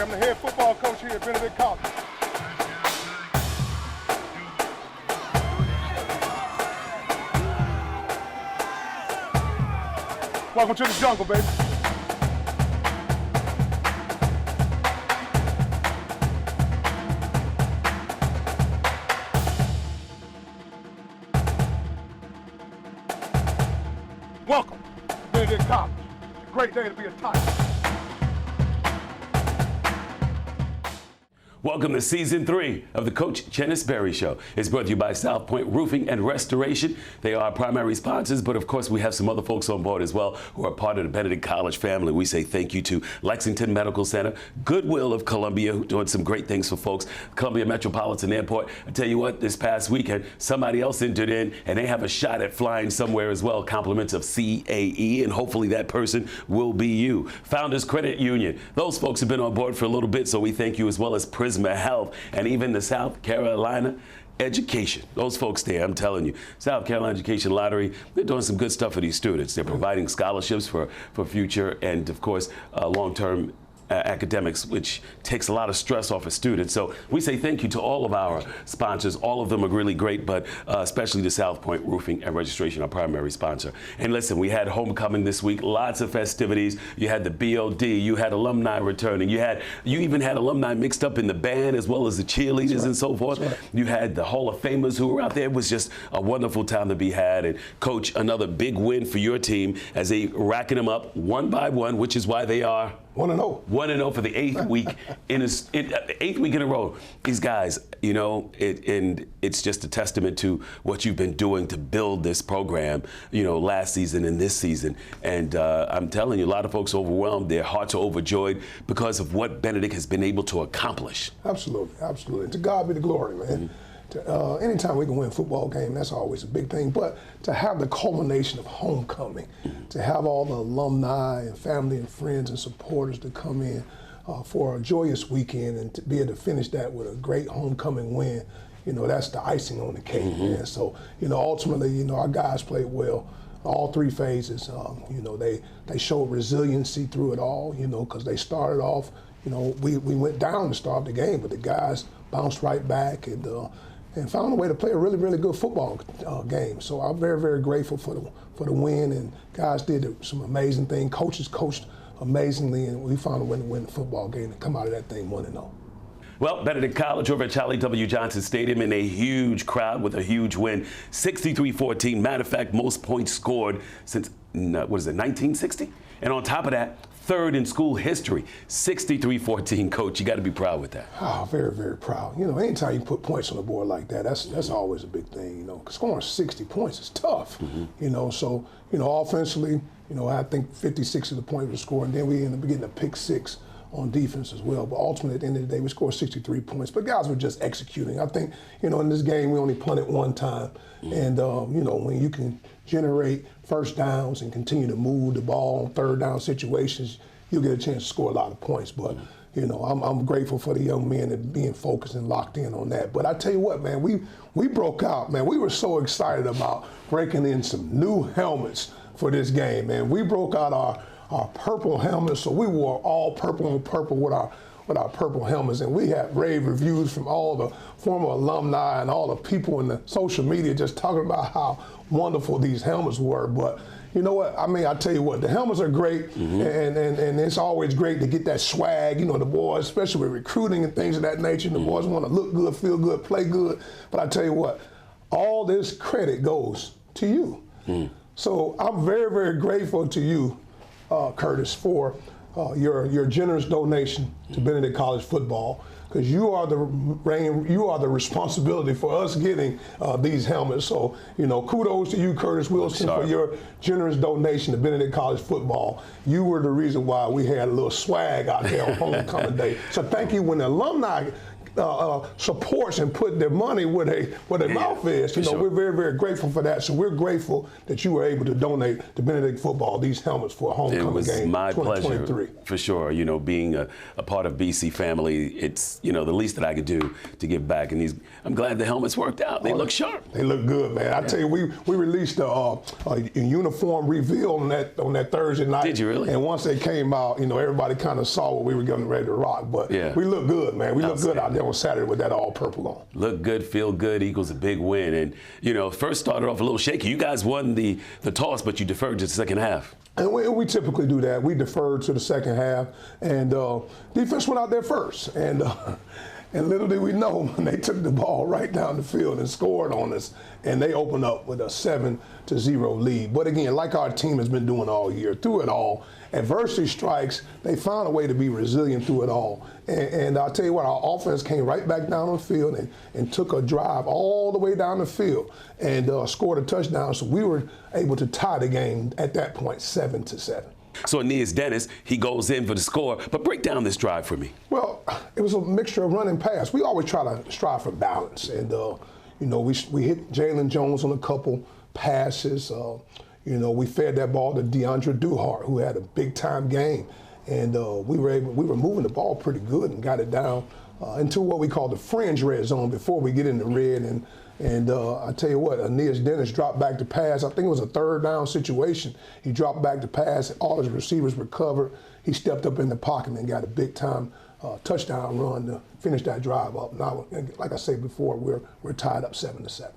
I'm the head football coach here at Benedict College. Welcome to the jungle, baby. Welcome to Benedict College. It's a great day to be a Tiger. Welcome to Season 3 of the Coach Chennis Show. It's brought to you by South Point Roofing and Restoration. They are our primary sponsors, but of course we have some other folks on board as well who are part of the Benedict College family. We say thank you to Lexington Medical Center, Goodwill of Columbia, who doing some great things for folks, Columbia Metropolitan Airport. I tell you what, this past weekend, somebody else entered in, and they have a shot at flying somewhere as well, compliments of CAE, and hopefully that person will be you. Founders Credit Union, those folks have been on board for a little bit, so we thank you, as well as Prisma Health, and even the South Carolina Education. Those folks there, I'm telling you, South Carolina Education Lottery, they're doing some good stuff for these students. They're providing scholarships for future and, of course, long-term academics, which takes a lot of stress off of students. So we say thank you to all of our sponsors. All of them are really great, but especially the South Point Roofing and Registration, our primary sponsor. And listen, we had homecoming this week, lots of festivities. You had the BOD, you had alumni returning, you even had alumni mixed up in the band as well as the cheerleaders and so forth. Right. You had the Hall of Famers who were out there. It was just a wonderful time to be had. And Coach, another big win for your team as they racking them up one by one, which is why they are 1-0. 1-0 for the eighth week in a row. These guys, you know, and it's just a testament to what you've been doing to build this program, you know, last season and this season. And I'm telling you, a lot of folks are overwhelmed. Their hearts are overjoyed because of what Benedict has been able to accomplish. Absolutely, absolutely. To God be the glory, man. Mm-hmm. Anytime we can win a football game, that's always a big thing. But to have the culmination of homecoming, to have all the alumni and family and friends and supporters to come in for a joyous weekend and to be able to finish that with a great homecoming win, you know, that's the icing on the cake, man. So, you know, ultimately, you know, our guys played well. All three phases, you know, they showed resiliency through it all, you know, because they started off, you know, we went down to start the game, but the guys bounced right back and found a way to play a really, really good football game. So I'm very, very grateful for the win, and guys did some amazing things. Coaches coached amazingly, and we found a way to win the football game and come out of that thing 1-0. Well, Benedict College over at Charlie W. Johnson Stadium in a huge crowd with a huge win, 63-14. Matter of fact, most points scored since, 1960? And on top of that, third in school history, 63-14. Coach, you got to be proud with that. Oh, very, very proud. You know, anytime you put points on the board like that, that's always a big thing. You know, scoring 60 points is tough. You know, so you know, offensively, you know, I think 56 of the points were scored, and then we ended up getting a pick 6 on defense as well. But ultimately, at the end of the day, we scored 63 points. But guys were just executing. I think, you know, in this game, we only punted one time. And, you know, when you can generate first downs and continue to move the ball on third down situations, you'll get a chance to score a lot of points. But, you know, I'm grateful for the young men and being focused and locked in on that. But I tell you what, man, we broke out, man. We were so excited about breaking in some new helmets for this game, man. We broke out our purple helmets, so we wore all purple on purple with our purple helmets, and we had rave reviews from all the former alumni and all the people in the social media just talking about how wonderful these helmets were. But you know what? I mean, I tell you what, the helmets are great, and it's always great to get that swag. You know, the boys, especially with recruiting and things of that nature, the boys want to look good, feel good, play good. But I tell you what, all this credit goes to you. So I'm very, very grateful to you, Curtis, for your generous donation to Benedict College Football, because you are the responsibility for us getting these helmets. So, you know, kudos to you, Curtis Wilson, for your generous donation to Benedict College Football. You were the reason why we had a little swag out there on homecoming day. So thank you. When the alumni supports and put their money where their mouth is. You know, we're very, very grateful for that. So we're grateful that you were able to donate to Benedict Football these helmets for a homecoming game. It was my pleasure, for sure. You know, being a part of BC family, it's, you know, the least that I could do to give back. And I'm glad the helmets worked out. They look sharp. They look good, man. I tell you, we released a uniform reveal on that Thursday night. Did you really? And once they came out, you know, everybody kind of saw what we were getting ready to rock. But we look good, man. We look good out there on Saturday with that all purple on. Look good, feel good equals a big win. And, you know, first started off a little shaky. You guys won the toss, but you deferred to the second half. And we typically do that. We deferred to the second half, and defense went out there first. And little did we know, they took the ball right down the field and scored on us, and they opened up with a 7-0 lead. But again, like our team has been doing all year, through it all, adversity strikes, they found a way to be resilient through it all. And I'll tell you what, our offense came right back down on the field and took a drive all the way down the field and scored a touchdown. So we were able to tie the game at that point 7-7. So Aeneas Dennis, he goes in for the score, but break down this drive for me. Well, it was a mixture of run and pass. We always try to strive for balance. And, you know, we hit Jalen Jones on a couple passes. You know, we fed that ball to DeAndre Duhart, who had a big-time game. And we were moving the ball pretty good and got it down into what we call the fringe red zone before we get in the red. And I tell you what, Aeneas Dennis dropped back to pass. I think it was a third down situation. He dropped back to pass. All his receivers were covered. He stepped up in the pocket and got a big-time touchdown run to finish that drive up. Now, like I said before, we're tied up 7-7.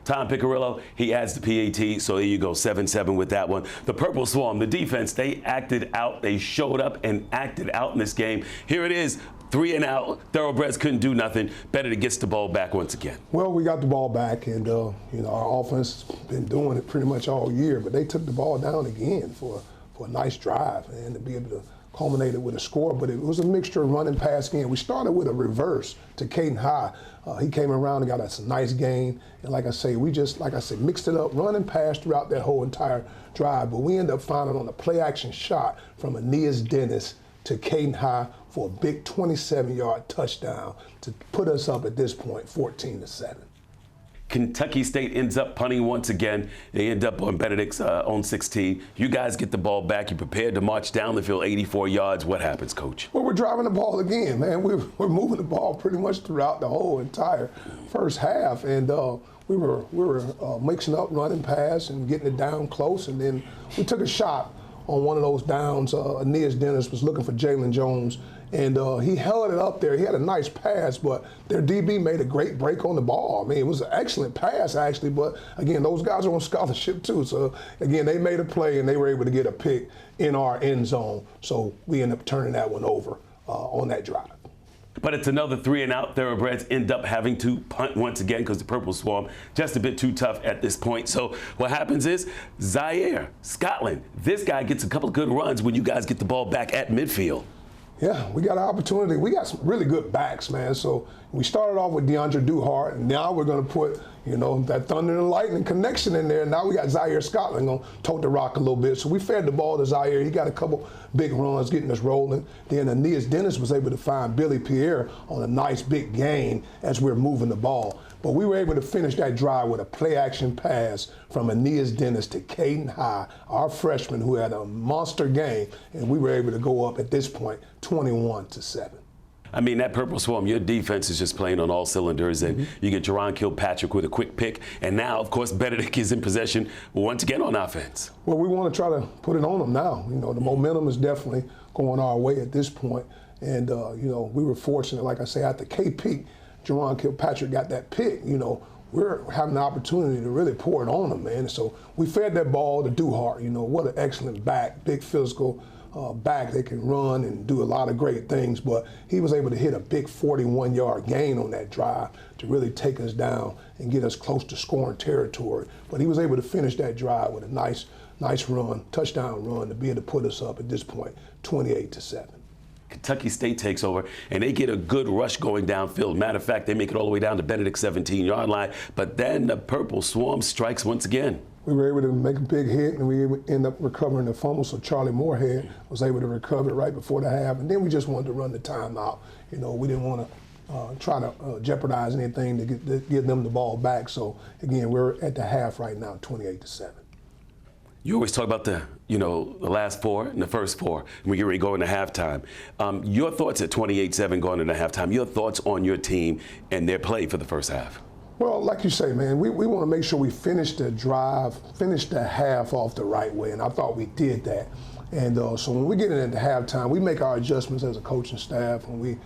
Tom Piccirillo, he adds the PAT, so there you go, 7-7 with that one. The Purple Swarm, the defense, they acted out. They showed up and acted out in this game. Here it is, 3 and out. Thoroughbreds couldn't do nothing. Benedict gets the ball back once again. Well, we got the ball back, and you know, our offense has been doing it pretty much all year, but they took the ball down again for a nice drive and to be able to culminate it with a score. But it was a mixture of run and pass game. We started with a reverse to Caden High. He came around and got us a nice gain. And like I say, we just, like I said, mixed it up, run and pass throughout that whole entire drive. But we ended up finding on a play-action shot from Aeneas Dennis to Caden High for a big 27-yard touchdown to put us up at this point 14-7. Kentucky State ends up punting once again. They end up on Benedict's own 16. You guys get the ball back. You're prepared to march down the field 84 yards. What happens, Coach? Well, we're driving the ball again, man. We're moving the ball pretty much throughout the whole entire first half. And we were mixing up run and pass and getting it down close. And then we took a shot on one of those downs. Aeneas Dennis was looking for Jalen Jones, and he held it up there. He had a nice pass, but their DB made a great break on the ball. I mean, it was an excellent pass, actually, but again, those guys are on scholarship too. So again, they made a play, and they were able to get a pick in our end zone. So we ended up turning that one over on that drive. But it's another 3 and out. Thoroughbreds end up having to punt once again because the Purple Swarm just a bit too tough at this point. So what happens is Zaire, Scotland, this guy gets a couple of good runs when you guys get the ball back at midfield. Yeah, we got an opportunity. We got some really good backs, man. So we started off with DeAndre Duhart, and now we're going to put, you know, that thunder and lightning connection in there. Now we got Zaire Scotland going to tote the rock a little bit. So we fed the ball to Zaire. He got a couple big runs getting us rolling. Then Aeneas Dennis was able to find Billy Pierre on a nice big gain as we're moving the ball. But we were able to finish that drive with a play-action pass from Aeneas Dennis to Caden High, our freshman who had a monster game, and we were able to go up at this point 21-7. I mean, that Purple Swarm, your defense is just playing on all cylinders, and you get Jerron Kilpatrick with a quick pick, and now, of course, Benedict is in possession once again on offense. Well, we want to try to put it on them now. You know, the momentum is definitely going our way at this point, and, you know, we were fortunate, like I say, after K-Peak, Jerron Kilpatrick got that pick, you know, we're having the opportunity to really pour it on them, man. So we fed that ball to Duhart, you know, what an excellent back, big physical back. They can run and do a lot of great things, but he was able to hit a big 41-yard gain on that drive to really take us down and get us close to scoring territory. But he was able to finish that drive with a nice run, touchdown run, to be able to put us up at this point 28-7. Kentucky State takes over, and they get a good rush going downfield. Matter of fact, they make it all the way down to Benedict's 17-yard line, but then the Purple Swarm strikes once again. We were able to make a big hit, and we end up recovering the fumble, so Charlie Moorhead was able to recover it right before the half, and then we just wanted to run the timeout. You know, we didn't want to try to jeopardize anything to give them the ball back. So again, we're at the half right now, 28-7. You always talk about the last four and the first four when you're going to halftime. Your thoughts at 28-7 going into halftime, your thoughts on your team and their play for the first half? Well, like you say, man, we want to make sure we finish the drive, finish the half off the right way, and I thought we did that. And so when we get into halftime, we make our adjustments as a coaching staff, and we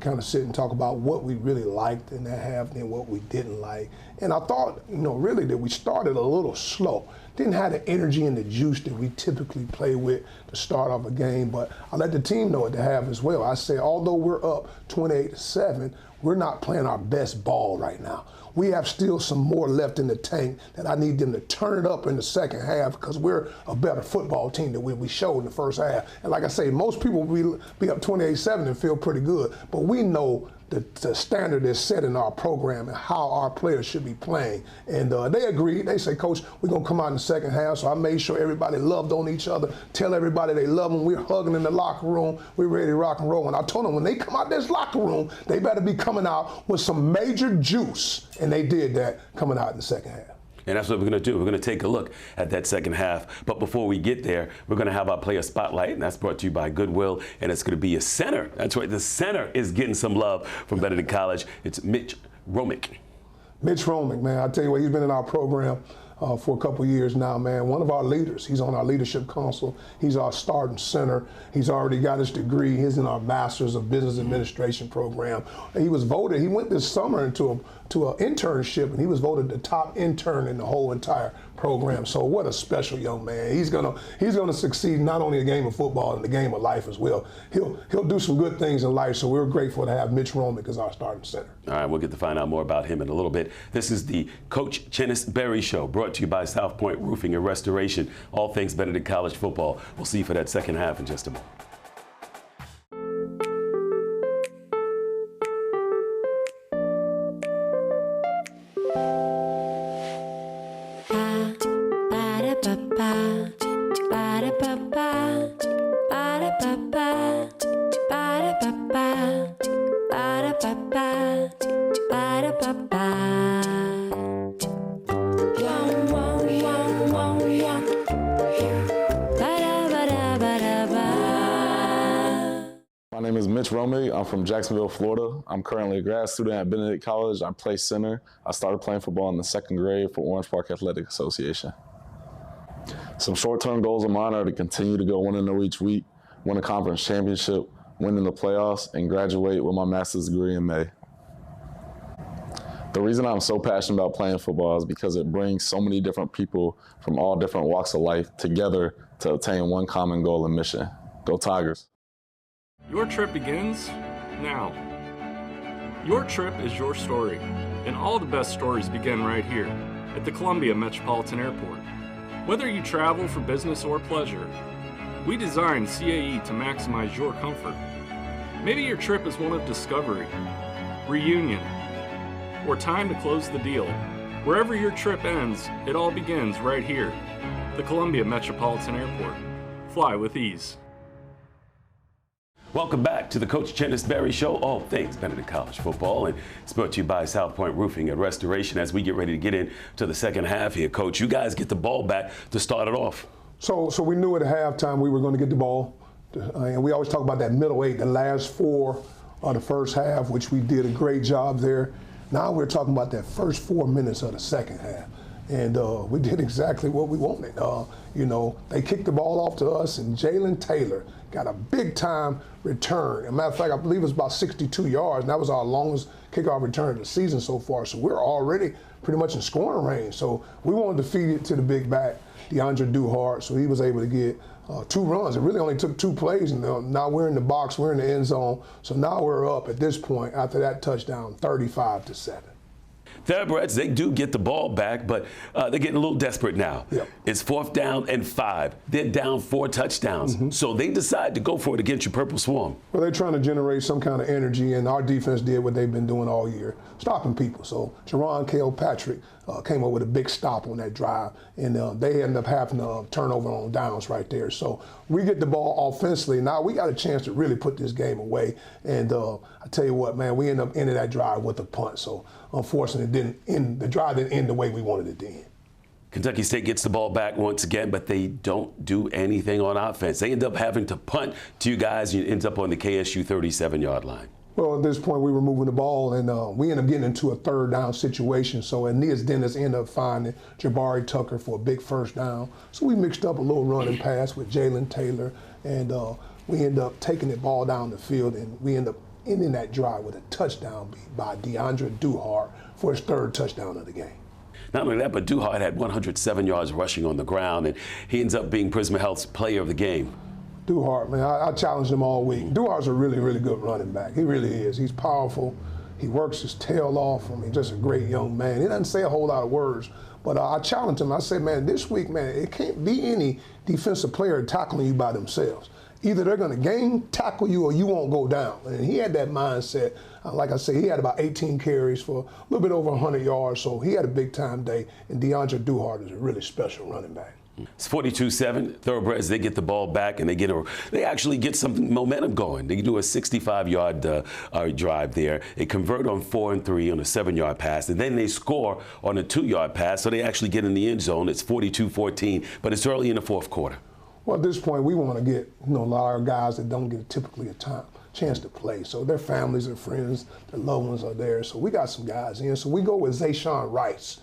kind of sit and talk about what we really liked in that half and what we didn't like. And I thought, really that we started a little slow. Didn't have the energy and the juice that we typically play with to start off a game, but I let the team know at the half as well. I said, although we're up 28-7, we're not playing our best ball right now. We have still some more left in the tank that I need them to turn it up in the second half because we're a better football team than we showed in the first half. And like I say, most people will be up 28-7 and feel pretty good, but we know the standard is set in our program and how our players should be playing. And they agreed. They say, Coach, we're going to come out in the second half. So I made sure everybody loved on each other, tell everybody they love them. We're hugging in the locker room. We're ready to rock and roll. And I told them when they come out this locker room, they better be coming out with some major juice. And they did that coming out in the second half. And that's what we're going to do. We're going to take a look at that second half. But before we get there, we're going to have our player spotlight, and that's brought to you by Goodwill. And it's going to be a center. That's right. The center is getting some love from Benedict College. It's Mitch Romick. Mitch Romick, man, I tell you what, he's been in our program for a couple years now, man. One of our leaders. He's on our leadership council. He's our starting center. He's already got his degree. He's in our Master's of Business Administration program. He was voted. He went this summer into an internship, and he was voted the top intern in the whole entire program. So what a special young man. He's gonna succeed not only in the game of football, in the game of life as well. He'll do some good things in life. So we're grateful to have Mitch Romick as our starting center. All right, we'll get to find out more about him in a little bit. This is the Coach Chennis Berry Show, brought to you by South Point Roofing and Restoration. All things Benedict College football. We'll see you for that second half in just a moment. My name is Mitch Romick. I'm from Jacksonville, Florida. I'm currently a grad student at Benedict College. I play center. I started playing football in the second grade for Orange Park Athletic Association. Some short-term goals of mine are to continue to go 1-0 each week, win a conference championship, win in the playoffs, and graduate with my master's degree in May. The reason I'm so passionate about playing football is because it brings so many different people from all different walks of life together to attain one common goal and mission. Go Tigers. Your trip begins now. Your trip is your story, and all the best stories begin right here at the Columbia Metropolitan Airport. Whether you travel for business or pleasure, we designed CAE to maximize your comfort. Maybe your trip is one of discovery, reunion, or time to close the deal. Wherever your trip ends, it all begins right here, the Columbia Metropolitan Airport. Fly with ease. Welcome back to the Coach Chennis Berry Show, all things Benedict College football, and it's brought to you by South Point Roofing and Restoration. As we get ready to get into the second half here, Coach, you guys get the ball back to start it off. So we knew at halftime we were going to get the ball, and we always talk about that middle eight, the last four of the first half, which we did a great job there. Now we're talking about that first 4 minutes of the second half. And we did exactly what we wanted. They kicked the ball off to us, and Jalen Taylor got a big-time return. As a matter of fact, I believe it was about 62 yards, and that was our longest kickoff return of the season so far. So we're already pretty much in scoring range. So we wanted to feed it to the big back, DeAndre Duhart, so he was able to get 2 runs. It really only took 2 plays, and now we're in the box, we're in the end zone. So now we're up at this point, after that touchdown, 35-7. Thoroughbreds, they do get the ball back, but they're getting a little desperate now. Yep. It's 4th down and 5. They're down 4 touchdowns. So they decide to go for it against your Purple Swarm. Well, they're trying to generate some kind of energy, and our defense did what they've been doing all year, stopping people. So Jerron Kilpatrick came up with a big stop on that drive, and they ended up having a turnover on downs right there. So we get the ball offensively. Now we got a chance to really put this game away, and I tell you what, man, we end up ending that drive with a punt. So unfortunately, the drive didn't end the way we wanted it to end. Kentucky State gets the ball back once again, but they don't do anything on offense. They end up having to punt to you guys, and it ends up on the KSU 37-yard line. Well, at this point, we were moving the ball, and we ended up getting into a third down situation. So Aeneas Dennis ended up finding Jabari Tucker for a big first down. So we mixed up a little run and pass with Jalen Taylor, and we ended up taking the ball down the field, and we ended up ending that drive with a touchdown by DeAndre Duhart for his third touchdown of the game. Not only that, but Duhart had 107 yards rushing on the ground, and he ends up being Prisma Health's player of the game. Duhart, man, I challenged him all week. Duhart's a really, really good running back. He really is. He's powerful. He works his tail off. I mean, just a great young man. He doesn't say a whole lot of words, but I challenged him. I said, man, this week, man, it can't be any defensive player tackling you by themselves. Either they're going to game tackle you or you won't go down. And he had that mindset. Like I said, he had about 18 carries for a little bit over 100 yards, so he had a big-time day. And DeAndre Duhart is a really special running back. It's 42-7. Thoroughbreds, they get the ball back, and they actually get some momentum going. They do a 65-yard drive there. They convert on 4 and 3 on a 7-yard pass, and then they score on a 2-yard pass, so they actually get in the end zone. It's 42-14, but it's early in the fourth quarter. Well, at this point, we want to get a lot of guys that don't get typically a chance to play. So their families and friends, their loved ones are there. So we got some guys in. So we go with Zayshawn Rice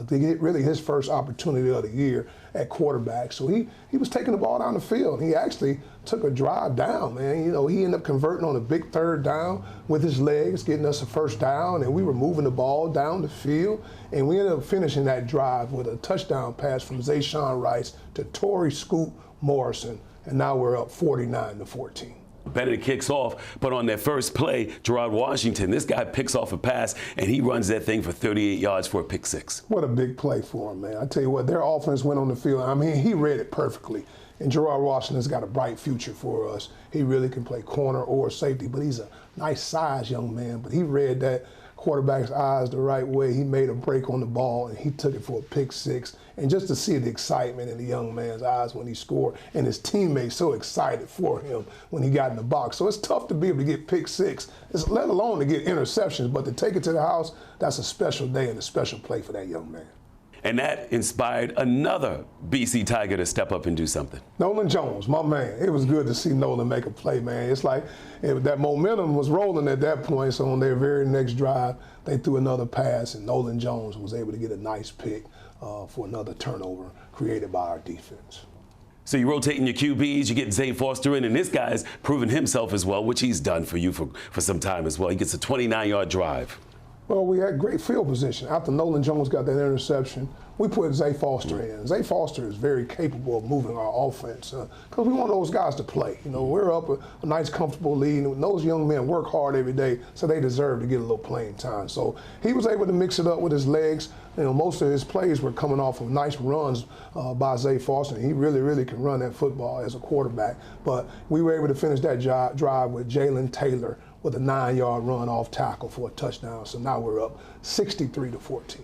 to get really his first opportunity of the year at quarterback. So he was taking the ball down the field. He actually took a drive down, man. He ended up converting on a big third down with his legs, getting us a first down, and we were moving the ball down the field. And we ended up finishing that drive with a touchdown pass from Zayshawn Rice to Torrey Scoot Morrison, and now we're up 49-14. Benedict kicks off, but on their first play, Gerard Washington, this guy picks off a pass, and he runs that thing for 38 yards for a pick six. What a big play for him, man. I tell you what, their offense went on the field. I mean, he read it perfectly. And Gerard Washington's got a bright future for us. He really can play corner or safety, but he's a nice size young man. But he read that quarterback's eyes the right way. He made a break on the ball, and he took it for a pick six. And just to see the excitement in the young man's eyes when he scored, and his teammates so excited for him when he got in the box. So it's tough to be able to get pick six, let alone to get interceptions, but to take it to the house, that's a special day and a special play for that young man. And that inspired another BC Tiger to step up and do something. Nolan Jones, my man. It was good to see Nolan make a play, man. It's like that momentum was rolling at that point, so on their very next drive, they threw another pass, and Nolan Jones was able to get a nice pick for another turnover created by our defense. So you're rotating your QBs, you get Zay Foster in, and this guy's proven himself as well, which he's done for you for some time as well. He gets a 29-yard drive. Well, we had great field position. After Nolan Jones got that interception, we put Zay Foster in. Zay Foster is very capable of moving our offense because we want those guys to play. We're up a nice, comfortable lead, and those young men work hard every day, so they deserve to get a little playing time. So he was able to mix it up with his legs. Most of his plays were coming off of nice runs by Zay Foster. He really, really can run that football as a quarterback. But we were able to finish that drive with Jalen Taylor with a 9-yard run off tackle for a touchdown. So now we're up 63-14.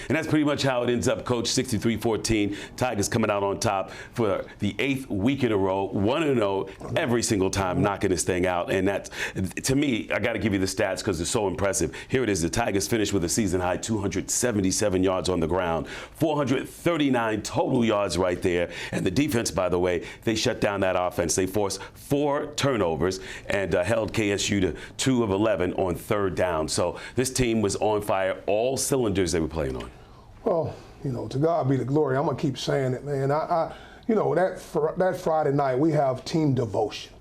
And that's pretty much how it ends up, Coach. 63-14. Tigers coming out on top for the 8th week in a row, 1-0 every single time, knocking this thing out. And that, to me, I got to give you the stats because they're so impressive. Here it is. The Tigers finished with a season-high 277 yards on the ground, 439 total yards right there. And the defense, by the way, they shut down that offense. They forced 4 turnovers and held KSU to 2 of 11 on third down. So this team was on fire, all cylinders they were playing on. Well, to God be the glory. I'm going to keep saying it, man. That Friday night, we have team devotion.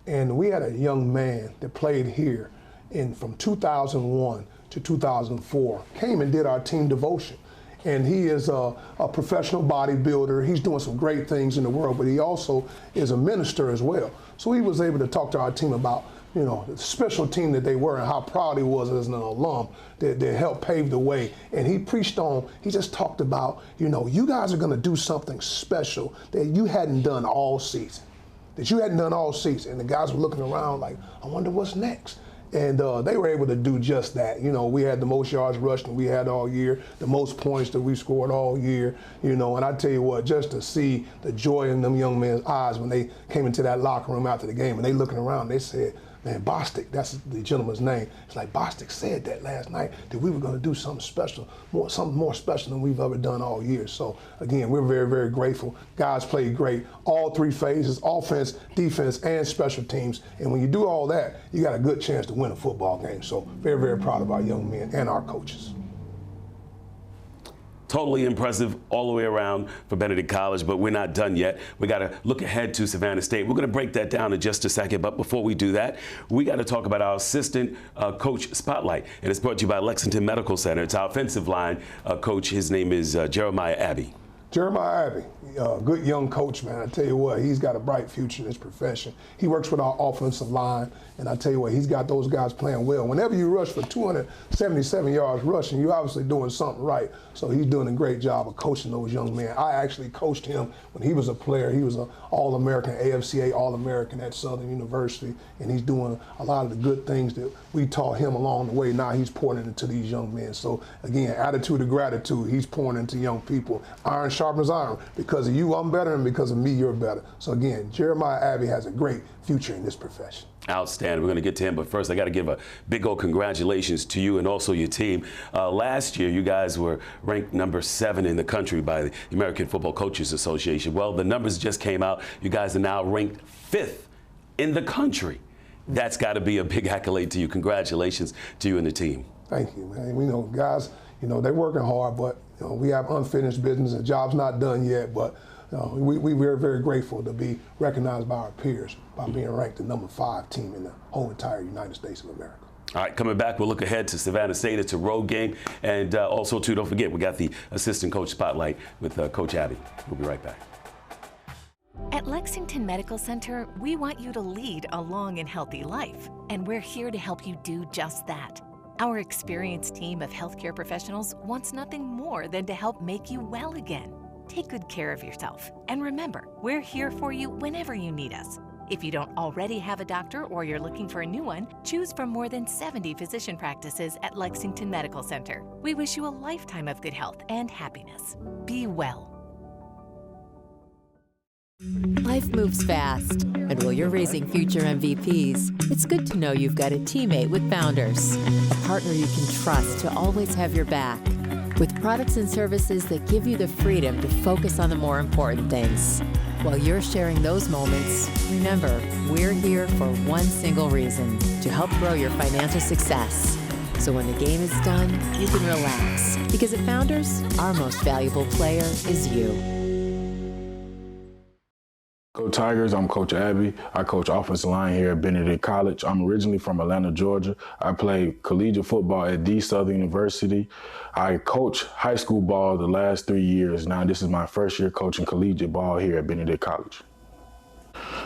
And we had a young man that played here from 2001 to 2004, came and did our team devotion. And he is a professional bodybuilder. He's doing some great things in the world, but he also is a minister as well. So he was able to talk to our team about the special team that they were and how proud he was as an alum that helped pave the way. And he just talked about, you guys are going to do something special that you hadn't done all season. And the guys were looking around like, I wonder what's next. And they were able to do just that. You know, we had the most yards rushed we had all year, the most points that we scored all year, you know, and I tell you what, just to see the joy in them young men's eyes when they came into that locker room after the game and they looking around, they said, man, Bostic, that's the gentleman's name. It's like Bostic said that last night, that we were going to do something special, something more special than we've ever done all year. So again, we're very, very grateful. Guys played great, all three phases, offense, defense, and special teams. And when you do all that, you got a good chance to win a football game. So very, very proud of our young men and our coaches. Totally impressive all the way around for Benedict College, but we're not done yet. We got to look ahead to Savannah State. We're going to break that down in just a second, but before we do that, we got to talk about our assistant coach spotlight, and it's brought to you by Lexington Medical Center. It's our offensive line coach. His name is Jeremiah Abbey. Jeremiah Abbey, good young coach, man. I tell you what, he's got a bright future in his profession. He works with our offensive line, and I tell you what, he's got those guys playing well. Whenever you rush for 277 yards rushing, you're obviously doing something right. So he's doing a great job of coaching those young men. I actually coached him when he was a player. He was an All-American, AFCA All-American at Southern University, and he's doing a lot of the good things that we taught him along the way. Now he's pouring it into these young men. So again, attitude of gratitude, he's pouring into young people. Iron sharpens iron. Because of you, I'm better, and because of me, you're better. So again, Jeremiah Abbey has a great future in this profession. Outstanding. We're going to get to him, but first I got to give a big old congratulations to you and also your team. Last year, you guys were ranked number 7 in the country by the American Football Coaches Association. Well, the numbers just came out. You guys are now ranked 5th in the country. That's got to be a big accolade to you. Congratulations to you and the team. Thank you, man. We know guys, you know, they're working hard, but you know, we have unfinished business. The job's not done yet, but we're very grateful to be recognized by our peers by being ranked the number 5 team in the whole entire United States of America. All right, coming back, we'll look ahead to Savannah State. It's a road game. And also, too, don't forget, we got the assistant coach spotlight with Coach Abbey. We'll be right back. At Lexington Medical Center, we want you to lead a long and healthy life, and we're here to help you do just that. Our experienced team of healthcare professionals wants nothing more than to help make you well again. Take good care of yourself, and remember, we're here for you whenever you need us. If you don't already have a doctor or you're looking for a new one, choose from more than 70 physician practices at Lexington Medical Center. We wish you a lifetime of good health and happiness. Be well. Life moves fast, and while you're raising future MVPs, it's good to know you've got a teammate with Founders, a partner you can trust to always have your back, with products and services that give you the freedom to focus on the more important things. While you're sharing those moments, remember, we're here for one single reason, to help grow your financial success. So when the game is done, you can relax, because at Founders, our most valuable player is you. Go Tigers, I'm Coach Abbey. I coach offensive line here at Benedict College. I'm originally from Atlanta, Georgia. I played collegiate football at the Southern University. I coach high school ball the last 3 years. Now this is my first year coaching collegiate ball here at Benedict College.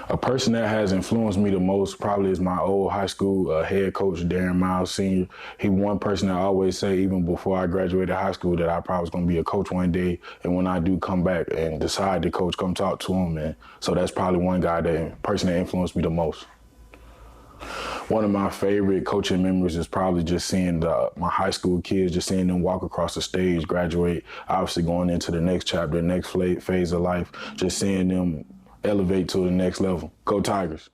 A person that has influenced me the most probably is my old high school head coach, Darren Miles Sr. He one person that I always say, even before I graduated high school, that I probably was going to be a coach one day. And when I do come back and decide to coach, come talk to him. And so that's probably one person that influenced me the most. One of my favorite coaching memories is probably just seeing my high school kids, just seeing them walk across the stage, graduate, obviously going into the next chapter, next phase of life, just seeing them elevate to the next level. Go Tigers.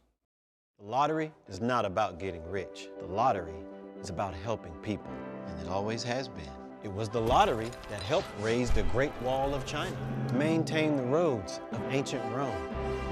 The lottery is not about getting rich. The lottery is about helping people, and it always has been. It was the lottery that helped raise the Great Wall of China, maintain the roads of ancient Rome,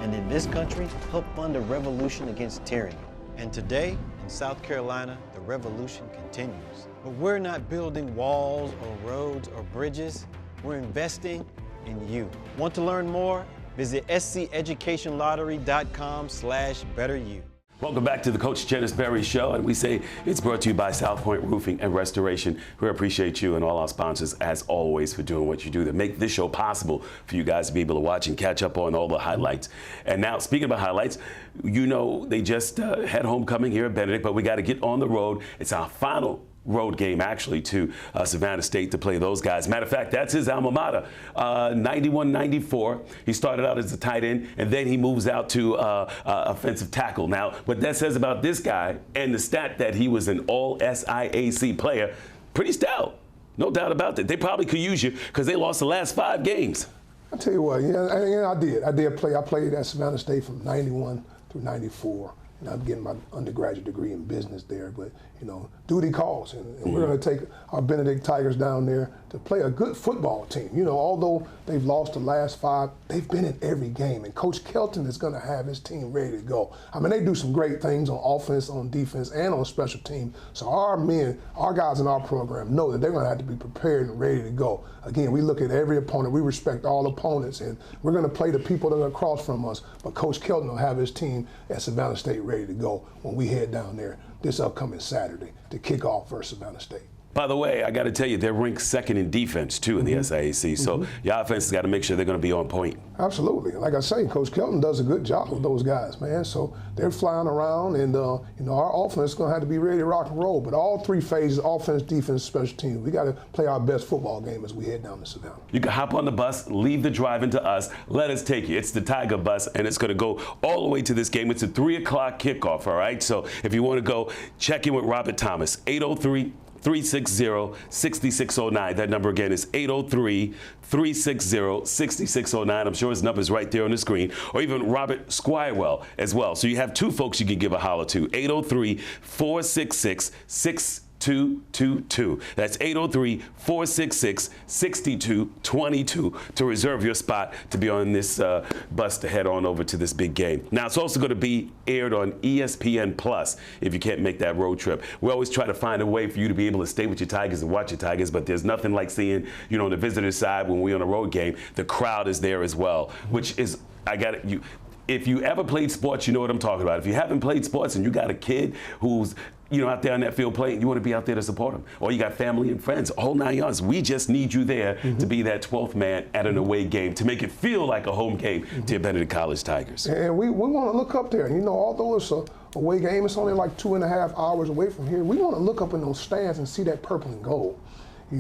and in this country, help fund a revolution against tyranny. And today, in South Carolina, the revolution continues. But we're not building walls or roads or bridges. We're investing in you. Want to learn more? Visit sceducationlottery.com/betteryou. Welcome back to the Coach Chennis Berry Show, and we say it's brought to you by South Point Roofing and Restoration. We appreciate you and all our sponsors, as always, for doing what you do to make this show possible for you guys to be able to watch and catch up on all the highlights. And now, speaking about highlights, you know they just had homecoming here at Benedict, but we got to get on the road. It's our final road game, actually, to Savannah State to play those guys. Matter of fact, that's his alma mater. 91-94. He started out as a tight end, and then he moves out to offensive tackle. Now, what that says about this guy and the stat that he was an all-SIAC player, pretty stout. No doubt about that. They probably could use you because they lost the last 5 games. I tell you what, I did play. I played at Savannah State from 91 through 94. And I'm getting my undergraduate degree in business there, but duty calls, and we're going to take our Benedict Tigers down there to play a good football team. Although they've lost the last 5, they've been in every game, and Coach Kelton is going to have his team ready to go. I mean, they do some great things on offense, on defense, and on special team. So our men, our guys in our program know that they're going to have to be prepared and ready to go. Again, we look at every opponent. We respect all opponents, and we're going to play the people that are across from us. But Coach Kelton will have his team at Savannah State ready to go when we head down there this upcoming Saturday to kick off versus Savannah State. By the way, I got to tell you, they're ranked 2nd in defense, too, in the SIAC. So your offense has got to make sure they're going to be on point. Absolutely. Like I say, Coach Kelton does a good job with those guys, man. So they're flying around, and our offense is going to have to be ready to rock and roll. But all 3 phases, offense, defense, special teams, we got to play our best football game as we head down to Savannah. You can hop on the bus, leave the driving to us, let us take you. It's the Tiger Bus, and it's going to go all the way to this game. It's a 3 o'clock kickoff, all right? So if you want to go, check in with Robert Thomas, 803-360-6609. That number again is 803-360-6609. I'm sure his number is right there on the screen. Or even Robert Squirewell as well. So you have 2 folks you can give a holler to. 803-466-6222. That's 803-466-6222 to reserve your spot to be on this bus to head on over to this big game. Now, it's also going to be aired on ESPN Plus if you can't make that road trip. We always try to find a way for you to be able to stay with your Tigers and watch your Tigers, but there's nothing like seeing, on the visitor side when we're on a road game, the crowd is there as well, which is, if you ever played sports, you know what I'm talking about. If you haven't played sports and you got a kid who's out there on that field playing, you want to be out there to support them. Or you got family and friends, a whole 9 yards. We just need you there to be that 12th man at an away game to make it feel like a home game to your Benedict College Tigers. And we want to look up there. Although it's a away game, it's only like 2.5 hours away from here. We want to look up in those stands and see that purple and gold. We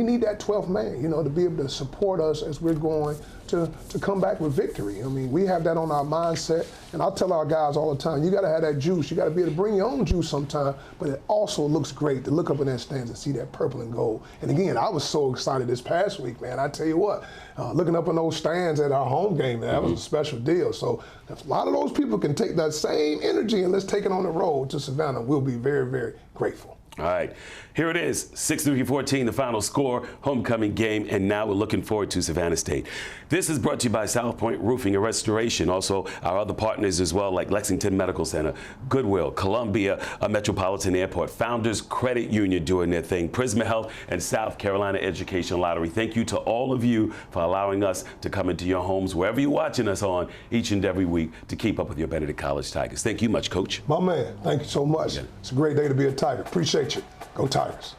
need that 12th man, to be able to support us as we're going to come back with victory. I mean, we have that on our mindset, and I tell our guys all the time, you got to have that juice. You got to be able to bring your own juice sometime, but it also looks great to look up in that stands and see that purple and gold. And again, I was so excited this past week, man. I tell you what, looking up in those stands at our home game, man, that was a special deal. So if a lot of those people can take that same energy and let's take it on the road to Savannah, we'll be very, very grateful. All right, here it is, 6-3-14, the final score, homecoming game, and now we're looking forward to Savannah State. This is brought to you by South Point Roofing and Restoration, also our other partners as well, like Lexington Medical Center, Goodwill, Columbia Metropolitan Airport, Founders Credit Union doing their thing, Prisma Health, and South Carolina Education Lottery. Thank you to all of you for allowing us to come into your homes, wherever you're watching us on, each and every week to keep up with your Benedict College Tigers. Thank you much, Coach. My man, thank you so much. It's a great day to be a Tiger. Appreciate you. Go Tigers.